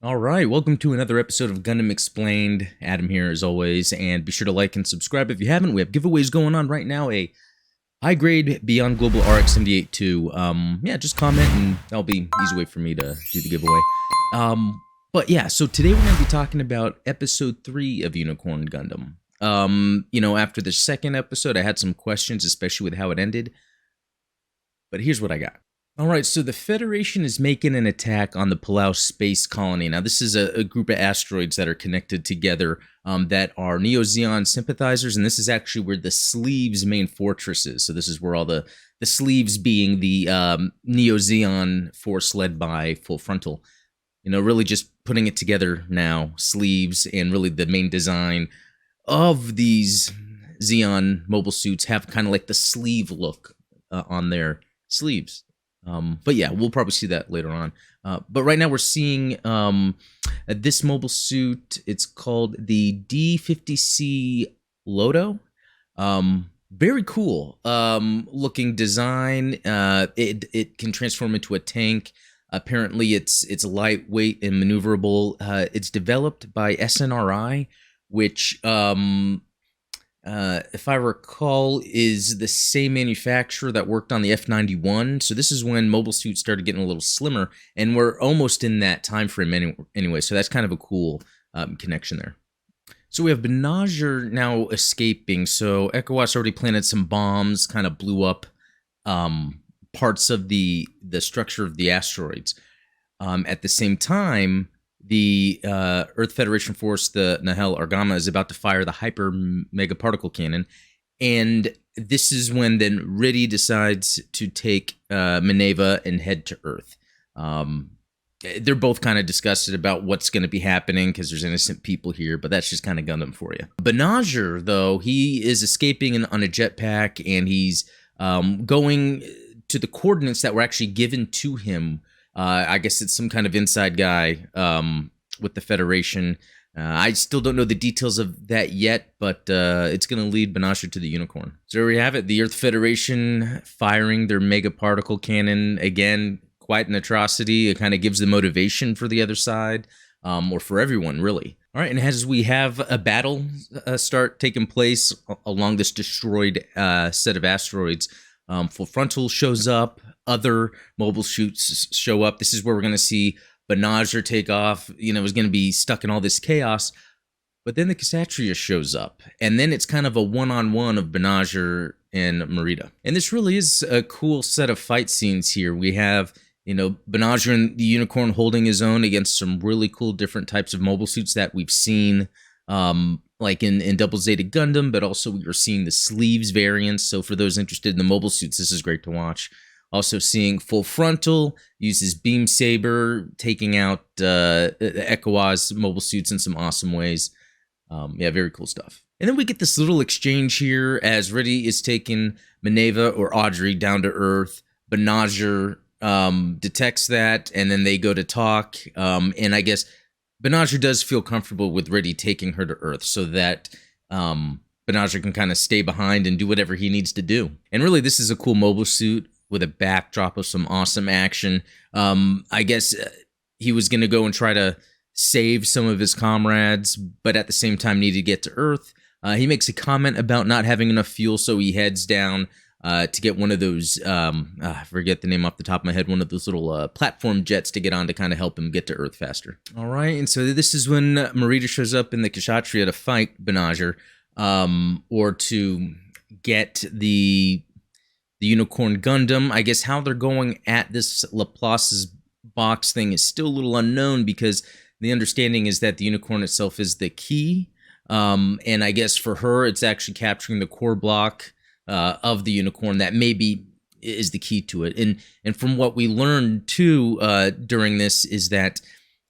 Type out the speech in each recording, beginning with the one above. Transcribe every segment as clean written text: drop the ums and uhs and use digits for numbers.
All right, welcome to another episode of Gundam Explained. Adam here as always, and be sure to like and subscribe if you haven't. We have giveaways going on right now. A high grade Beyond Global RX 78-2. Yeah, just comment and that'll be an easy way for me to do the giveaway. But yeah, so today we're going to be talking about episode 3 of Unicorn Gundam. After the second episode, I had some questions, especially with how it ended. But here's what I got. All right, so the Federation is making an attack on the Preshow Colony. Now, this is a group of asteroids that are connected together that are Neo-Zeon sympathizers, and this is actually where the Sleeves' main fortress is. So this is where all the Sleeves being the Neo-Zeon force led by Full Frontal. You know, really just putting it together now, Sleeves, and really the main design of these Zeon mobile suits have kind of like the sleeve look on their sleeves. But yeah, we'll probably see that later on. But right now we're seeing this mobile suit. It's called the D50C Loto. Very cool looking design. It can transform into a tank. Apparently it's lightweight and maneuverable. It's developed by SNRI, which if I recall, is the same manufacturer that worked on the F91. So this is when mobile suits started getting a little slimmer, and we're almost in that time frame anyway. So that's kind of a cool connection there. So we have Benager now escaping. So ECOWAS already planted some bombs, kind of blew up parts of the structure of the asteroids. At the same time, the Earth Federation force, the Nahel Argama, is about to fire the Hyper Mega Particle Cannon. And this is when then Riddhe decides to take Mineva and head to Earth. They're both kind of disgusted about what's going to be happening because there's innocent people here, but that's just kind of Gundam for you. Benager, though, he is escaping on a jetpack, and he's going to the coordinates that were actually given to him. I guess it's some kind of inside guy with the Federation. I still don't know the details of that yet, but it's going to lead Benager to the Unicorn. So there we have it. The Earth Federation firing their mega particle cannon. Again, quite an atrocity. It kind of gives the motivation for the other side, or for everyone, really. All right, and as we have a battle start taking place along this destroyed set of asteroids, Full Frontal shows up. Other mobile suits show up. This is where we're going to see Benager take off. You know, is going to be stuck in all this chaos. But then the Kshatriya shows up. And then it's kind of a one-on-one of Benager and Marita. And this really is a cool set of fight scenes here. We have, you know, Benager and the Unicorn holding his own against some really cool different types of mobile suits that we've seen, like in Double Zeta Gundam, but also we were seeing the Sleeves variants. So for those interested in the mobile suits, this is great to watch. Also seeing Full Frontal use his beam saber, taking out ECOWAS mobile suits in some awesome ways. Yeah, very cool stuff. And then we get this little exchange here as Riddhe is taking Mineva or Audrey down to Earth. Benager detects that, and then they go to talk. And I guess Benager does feel comfortable with Riddhe taking her to Earth so that Benager can kind of stay behind and do whatever he needs to do. And really, this is a cool mobile suit with a backdrop of some awesome action. I guess he was going to go and try to save some of his comrades, but at the same time needed to get to Earth. He makes a comment about not having enough fuel, so he heads down to get one of those, I forget the name off the top of my head, one of those little platform jets to get on to kind of help him get to Earth faster. All right, and so this is when Marita shows up in the Kshatriya to fight Benager, or to get the Unicorn Gundam. I guess how they're going at this Laplace's box thing is still a little unknown, because the understanding is that the Unicorn itself is the key. And I guess for her, it's actually capturing the core block of the Unicorn that maybe is the key to it. And from what we learned too during this is that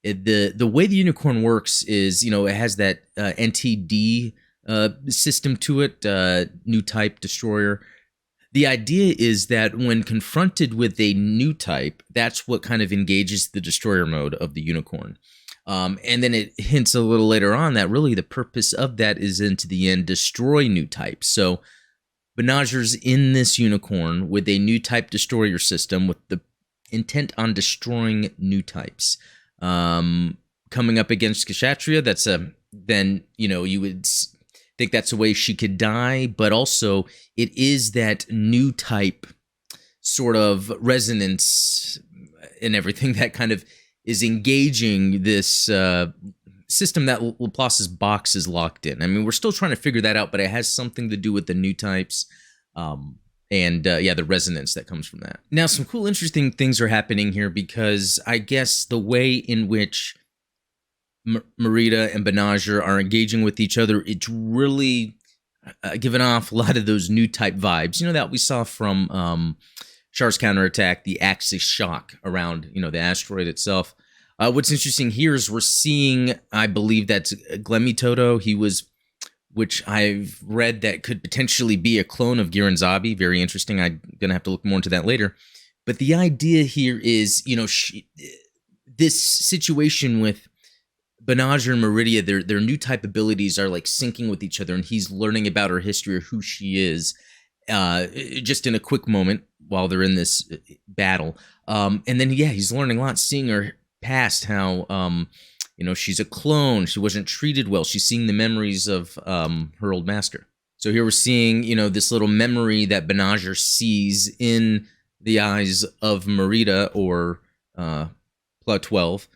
the way the Unicorn works is, you know, it has that NTD system to it, new type destroyer. The idea is that when confronted with a new type, that's what kind of engages the destroyer mode of the Unicorn. And then it hints a little later on that really the purpose of that is into the end destroy new types. So Benager's in this Unicorn with a new type destroyer system with the intent on destroying new types. coming up against Kshatriya. That's then you would think that's a way she could die, but also it is that new type sort of resonance and everything that kind of is engaging this system that Laplace's box is locked in. I mean, we're still trying to figure that out, but it has something to do with the new types. And the resonance that comes from that. Now, some cool, interesting things are happening here because I guess the way in which Marita and Banagher are engaging with each other, it's really giving off a lot of those new type vibes. That we saw from Char's counterattack, the axis shock around, the asteroid itself. What's interesting here is we're seeing, I believe that's Glemitoto. He was, which I've read that could potentially be a clone of Giranzabi. Very interesting. I'm going to have to look more into that later. But the idea here is, this situation with Banagher and Marida, their new type abilities are like syncing with each other, and he's learning about her history or who she is just in a quick moment while they're in this battle. And then, he's learning a lot, seeing her past, how... she's a clone. She wasn't treated well. She's seeing the memories of her old master. So here we're seeing, this little memory that Banagher sees in the eyes of Marita or Pla 12.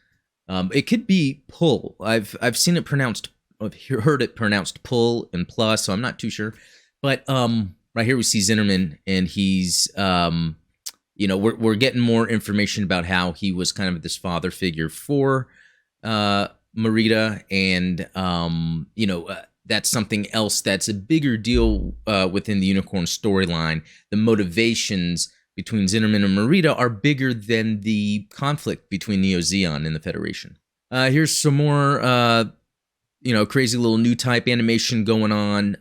It could be pull. I've seen it pronounced, I've heard it pronounced pull and plus, so I'm not too sure. But right here we see Zinnerman, and he's, we're getting more information about how he was kind of this father figure for Marita, and that's something else that's a bigger deal within the Unicorn storyline. The motivations between Zinnerman and Marita are bigger than the conflict between Neo-Zeon and the Federation. Here's some more crazy little new type animation going on.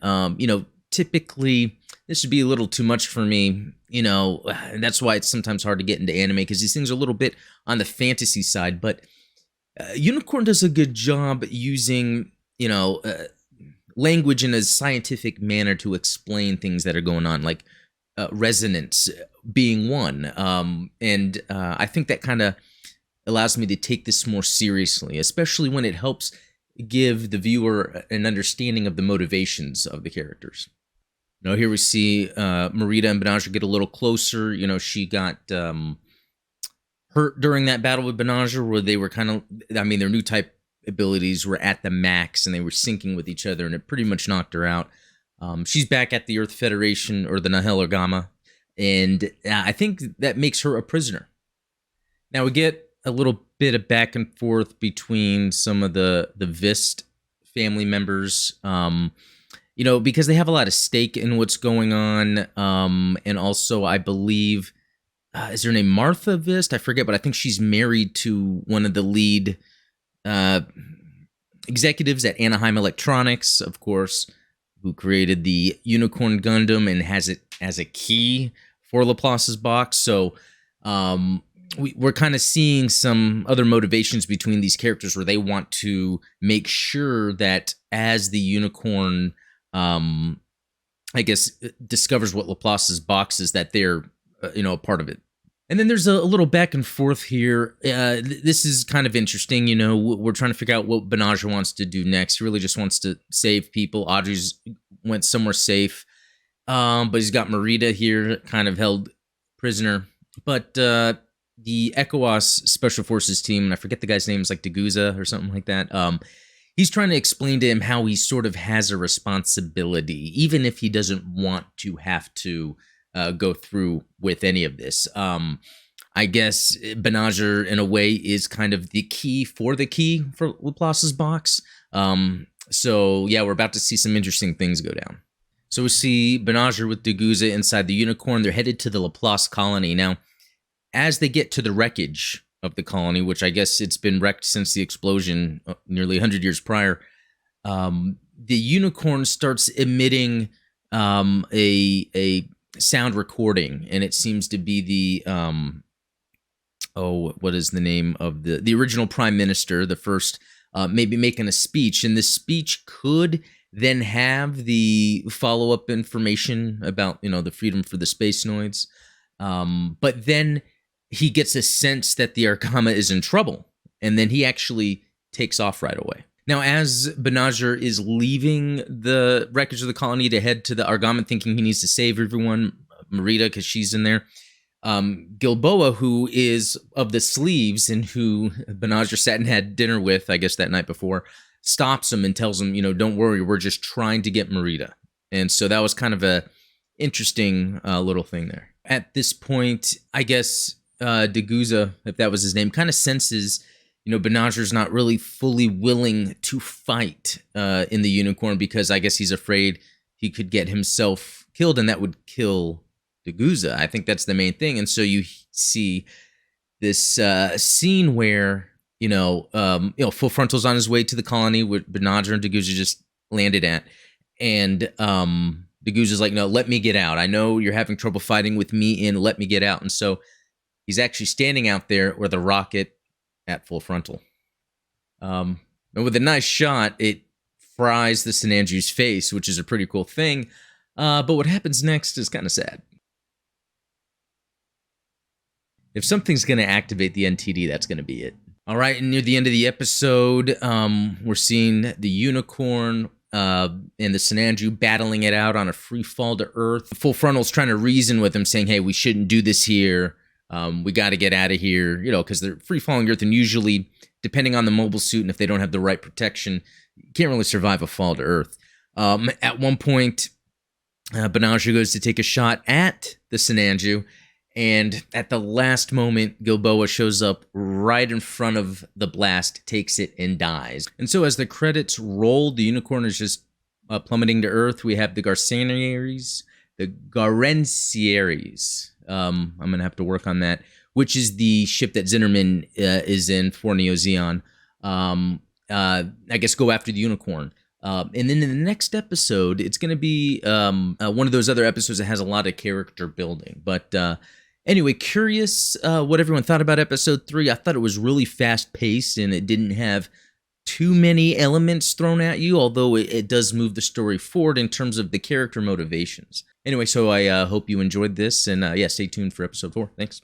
Typically this would be a little too much for me, and that's why it's sometimes hard to get into anime, because these things are a little bit on the fantasy side, but Unicorn does a good job using, language in a scientific manner to explain things that are going on, like resonance being one. And I think that kind of allows me to take this more seriously, especially when it helps give the viewer an understanding of the motivations of the characters. Here we see Marita and Banagher get a little closer. She got... hurt during that battle with Banagher, where they were kind of, their new type abilities were at the max, and they were syncing with each other, and it pretty much knocked her out. She's back at the Earth Federation, or the Nahel Orgama, and I think that makes her a prisoner. Now we get a little bit of back and forth between some of the Vist family members, because they have a lot of stake in what's going on, and also I believe... is her name Martha Vist? I forget, but I think she's married to one of the lead executives at Anaheim Electronics, of course, who created the Unicorn Gundam and has it as a key for Laplace's box. So we're kind of seeing some other motivations between these characters, where they want to make sure that as the Unicorn, discovers what Laplace's box is, that they're a part of it. And then there's a little back and forth here. This is kind of interesting. We're trying to figure out what Banagher wants to do next. He really just wants to save people. Audrey's went somewhere safe. But he's got Marita here, kind of held prisoner. But the ECOWAS Special Forces team, and I forget the guy's name, is like Dagusa or something like that. He's trying to explain to him how he sort of has a responsibility, even if he doesn't want to have to go through with any of this. I guess Banagher, in a way, is kind of the key for Laplace's box. So, yeah, we're about to see some interesting things go down. So we see Banagher with Dagusa inside the Unicorn. They're headed to the Laplace Colony. Now, as they get to the wreckage of the colony, which I guess it's been wrecked since the explosion nearly 100 years prior, the Unicorn starts emitting a sound recording, and it seems to be the what is the name of the original prime minister, the first, maybe making a speech, and this speech could then have the follow-up information about the freedom for the space noids, but then he gets a sense that the Argama is in trouble, and then he actually takes off right away. Now, as Banagher is leaving the wreckage of the colony to head to the Argomet, thinking he needs to save everyone, Marita, because she's in there, Gilboa, who is of the Sleeves and who Banagher sat and had dinner with, I guess that night before, stops him and tells him, don't worry, we're just trying to get Marita. And so that was kind of a interesting little thing there. At this point, I guess Dagusa, if that was his name, kind of senses, Banagher's not really fully willing to fight in the Unicorn because I guess he's afraid he could get himself killed and that would kill Dagusa. I think that's the main thing. And so you see this scene where, Full Frontal's on his way to the colony where Banagher and Dagusa just landed at. And Dagusa's like, no, let me get out. I know you're having trouble fighting with me in, let me get out. And so he's actually standing out there with a rocket at Full Frontal. And with a nice shot, it fries the SNRI's face, which is a pretty cool thing. But what happens next is kind of sad. If something's going to activate the NTD, that's going to be it. All right, and near the end of the episode, we're seeing the Unicorn and the SNRI battling it out on a free fall to Earth. Full Frontal's trying to reason with him, saying, hey, we shouldn't do this here. We got to get out of here, because they're free falling Earth, and usually, depending on the mobile suit and if they don't have the right protection, you can't really survive a fall to Earth. At one point, Banagher goes to take a shot at the SNRI, and at the last moment, Gilboa shows up right in front of the blast, takes it, and dies. And so as the credits roll, the Unicorn is just plummeting to Earth. We have the Garcenaries, I'm going to have to work on that, which is the ship that Zinnerman is in for Neo Zeon. I guess go after the Unicorn. And then in the next episode, it's going to be one of those other episodes that has a lot of character building. But anyway, curious what everyone thought about episode 3. I thought it was really fast-paced, and it didn't have too many elements thrown at you, although it does move the story forward in terms of the character motivations. Anyway, so I hope you enjoyed this, and stay tuned for episode 4. Thanks.